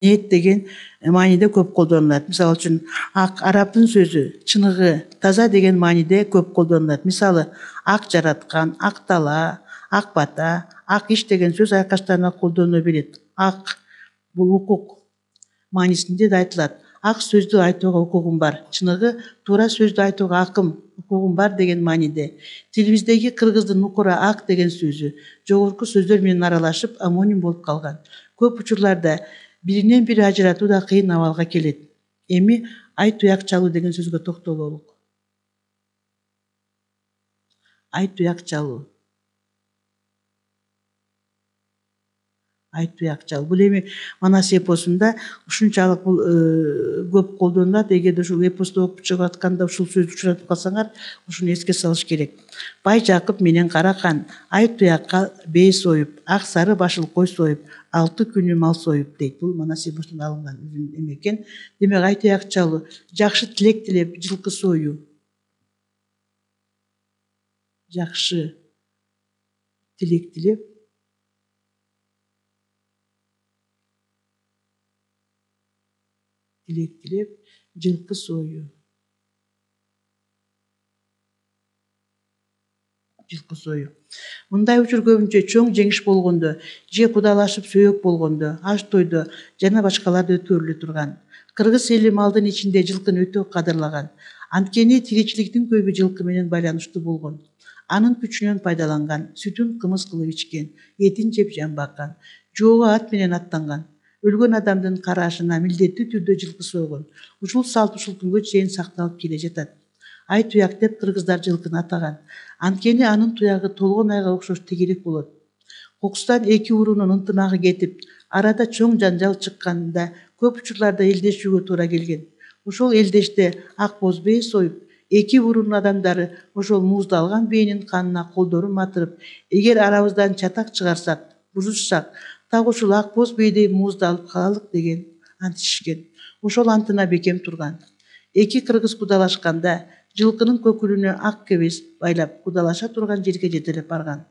ниет деген мааниде көп колдонулат. Мисалы үчүн ак арабтын сөзү чыныгы, таза деген мааниде көп колдонулат. Мисалы ак жараткан, ак дала, ак бата, ак иш деген сөз айкаштарына колдонула берет. Ак бул укук маанисинде да айтылат. Ак сөздү айтууга укугум бар. Чыныгы туура сөздү айтууга акым, укугум бар деген мааниде. Тилибиздеги кыргыздын укура ак деген сөзү жогорку сөздөр менен аралашып амоним болуп калган. Көп учурларда биринен бири ажыратуу да кыйын абалга келет. Эми ай туяк чалуу деген сөзгө токтололук. Ай туяк чалуу. Ай туяк чалуу. Бул эми Манас эпосунда ушунчалык бул көп колдонулат. Эгерде ушул эпосту окуп чыгып атканда ушул сөздү учуратып калсаңар, ушуну эске салыш керек. Бай Жакып менен Каракан ай туякка бээ союп, ак сары башыл кой союп, 6 күнү мал союп дейт. Бул Манас эпосунан алынган эме экен. Демек ай туяк чалуу, жакшы тилек тилеп, жылкы союу. Жакшы тилек тилеп, жылкы союу. Жылкы союу. Мындай учур көбүнчө чоң жеңиш болгондо, же кудалашып сөөк болгондо, аш тойдо жана башкаларда өткөрүлө турган. Кыргыз эли малдын ичинде жылкыны өтө кадырлаган. Анткени тиричиликтин көбү жылкы менен байланыштуу болгон. Анын күчүнөн пайдаланган, сүтүн кымыз кылып ичкен, этин жеп жан баккан, жоого ат менен аттанган. Өлгөн адамдын карашына милдеттүү түрдө жылкы сойгон. Ушул салт ушул күнгө чейин сакталып келе жатат. Ай туяк деп кыргыздар жылкыны атаган. Анткени анын туягы толгон айга окшош тегерек болот. Кокустан эки уруунун ынтымагы кетип, арада чоң жанжал чыкканда көп учурларда элдешүүгө туура келген. Ошол элдеште ак боз бээ союп, эки уруунун адамдары ошол мууздалган бээнин канына колдорун матырып, эгер арабыздан чатак чыгарсак, бузушсак, так ушул ак боз бээдей мууздалып калалык деген антишишкен. Ошол антына бекем турган. Эки кыргыз кудалашканда жылкынын көкүлүнө ак кебес байлап кудалаша турган жерге жетелеп барган.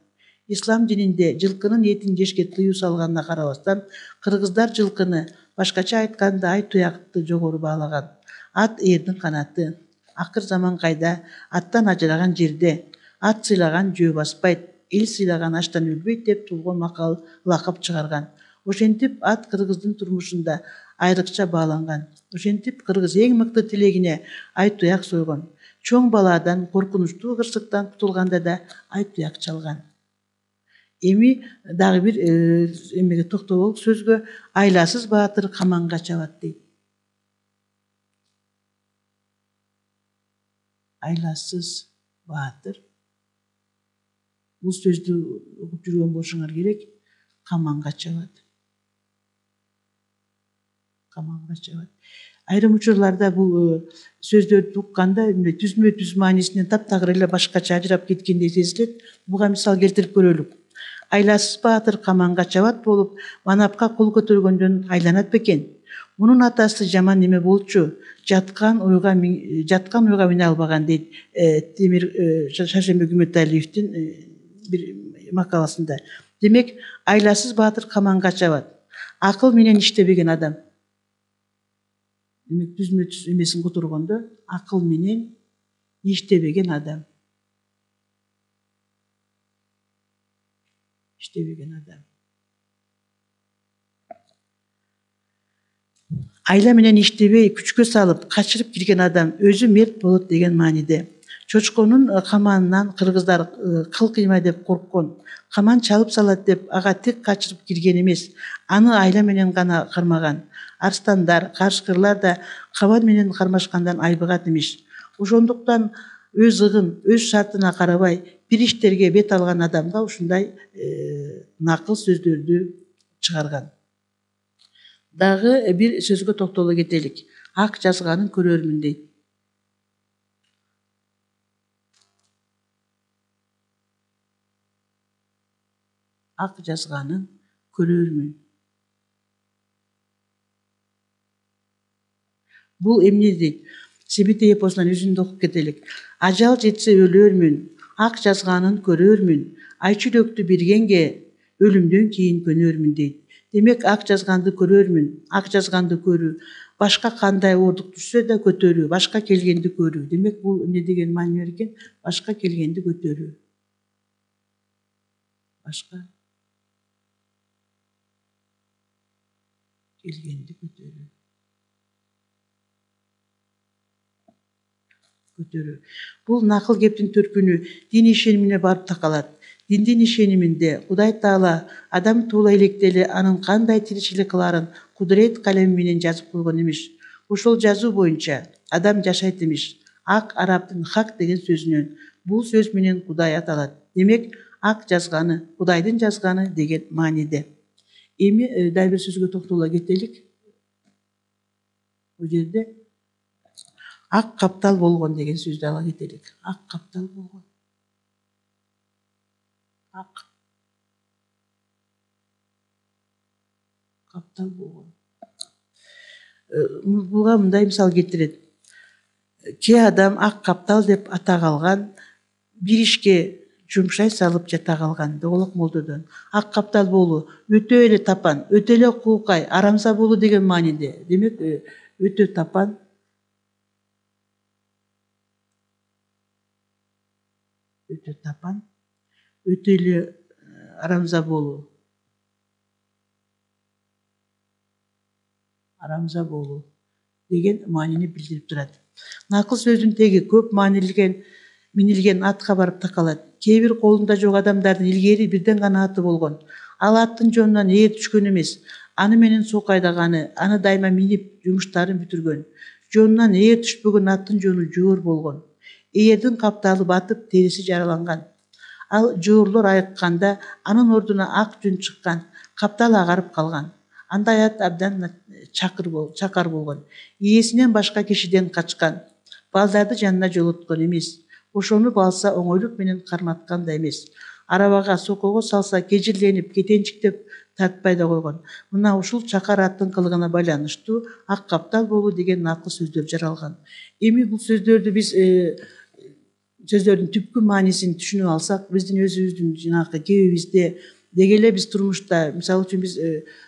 Ислам дининде жылкынын этин жешке тыюу салганына карабастан, кыргыздар жылкыны, башкача айтканда ай туякты жогору баалаган. Ат эрдин канаты. Акыр заман кайда, аттан ажыраган жерде, ат сыйлаган жөө баспайт, эл сыйлаган аштан өлбөйт деп тулгон макал лакап чыгарган. Ошентип ат кыргыздын турмушунда айрыкча бааланган. Ошентип кыргыз эң мыкты тилегине ай туяк сойгон. Чоң баладан, коркунучтуу кырсыктан кутулганда да ай туяк чалган. Эми дагы бир эмеге токтололук сөзгө. Айласыз баатыр каманга чабат дейт. Айласыз баатыр. Бул сөздү окуп жүргөн болушуңар керек. Каманга чабат. Каманга чабат. Айрым учурларда бул сөздөрдү укканда түзмө түз маанисинен таптагыр эле башкача ажырап кеткендей сезилет. Буга мисал келтирип көрөлүк. Айласыз баатыр каманга чабат болуп, манапка кол көтөргөндөн айланат бекен. Мунун атасы жаман неме болчу, жаткан уйга мине албаган дейт Темир Шаршембек Үмөталиевдин бир макаласында. Демек, айласыз баатыр каманга чабат. Акыл менен иштебеген адам. Демек, түзмө түз эмесин которгондо акыл менен иштебеген адам. Иштебеген адам. Айла менен иштебей, күчкө салып, качырып кирген адам өзү мерт болот деген мааниде. Чочконун каманынан кыргыздар кыл кыймай деп корккон. Каман чалып салат деп ага тик качырып кирген эмес, аны айла менен гана кармаган. Арстандар, карышкырлар да кабан менен кармашкандан айбыгат имиш. Ошондуктан өз ыгын, өз шартына карабай, бир иштерге бет алган адамга ушундай накыл сөздөрдү чыгарган. Дагы бир сөзгө токтоло кетелик. Ак жазганын көрөрмүн дейт. Ак жазганын көрөрмүн. Бул эмне дейт? Себете эпосунан үзүндү окуп кетелик. Ажал жетсе өлөрмүн, ак жазганын көрөрмүн, айчүлөктү бергенге өлүмдөн кийин көнөрмүн дейт. Демек ак жазганды көрөрмүн, ак жазганды көрүү, башка кандай оордук түшсө да көтөрүү, башка келгенди көрүү. Демек бул эмне деген маани бар экен? Башка келгенди көтөрүү. Башка келгенди көтөрүү. Бул накыл кептин төркүнү дин ишенимине барып такалат. Диндин ишениминде Кудай Таала адам туула электеле анын кандай тиричилик кыларын кудурет калеми менен жазып койгон имиш. Ошол жазуу боюнча адам жашайт имиш. Ак арабтын хак деген сөзүнөн бул сөз менен Кудай аталат. Демек ак жазганы, Кудайдын жазганы деген мааниде. Эми дагы бир сөзгө токтоло кетелик. Бул жерде ак каптал болгон деген сөздү ала кетелик. Ак каптал болгон. Ак каптал болгон. Буга мындай мисал келтирет. Же адам ак каптал деп ата калган, бир ишке жумшай салып жата калган доголок молдодон. Ак каптал болуу өтө эле тапан, өтө эле куукай, арамза болуу деген мааниде. Демек өтө тапан, өтө эле арамза болуу. Арамза болуу деген маанини билдирип турат. Накыл сөздүн теги көп минилген атка барып такалат. Кээ бир колунда жок адамдардын илгери бирден гана аты болгон. Ал аттын жонунан ээр түшкөн эмес. Аны менен суу кайдаганы, аны дайыма минип жумуштарын бүтүргөн. Жонунан ээр түшпөгөн аттын жону жоор болгон. Ээрдин капталы батып, териси жараланган. Ал жоорлор айыкканда анын ордуна ак жүн чыккан, каптал агарып калган. Андай ат абдан чакар болгон. Ээсинен башка кишиден качкан. Балдарды жанына жолоткон эмес. Ошону алса оңойлук менен карматкан да эмес. Арабага, сокого салса кежирленип, кетенчиктеп тартпай да койгон. Мына ушул чакар аттын кылыгына байланыштуу ак каптал болуу деген накыл сөздөр жаралган. Эми бул сөздөрдү биз сөздөрдүн түпкү маанисин түшүнүп алсак, биздин өзүбүздүн жанагы кебибизде деги эле биз турмушта, мисалы үчүн биз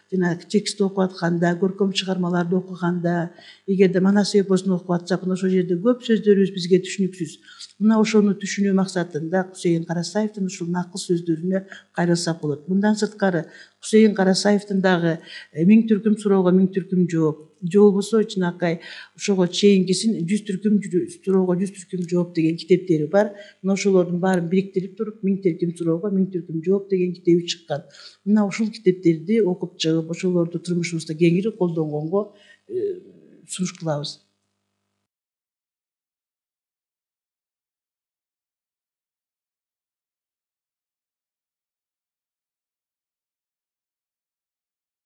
жанагы текстти окуп атканда, көркөм чыгармаларды окуганда, эгерде Манас эпосун окуп атсак, ошол жерде көп сөздөрүбүз бизге түшүнүксүз. Мына ошону түшүнүү максатында Кусейин Карасаевдин ушул накыл сөздөрүнө кайрылсак болот. Мындан сырткары Кусейин Карасаевдин дагы 1000 түркүм суроого 1000 түркүм жооп, же болбосо чынакай ошого чейинкисин 100 түркүм суроого 100 түркүм жооп деген китептери бар. Мына ошолордун баарын бириктирип туруп 1000 түркүм суроого 1000 түркүм жооп деген китеби чыккан. Мына ушул китептерди окуп чыгып, ошолорду турмушубузда кеңири колдонгонго сунуш кылабыз.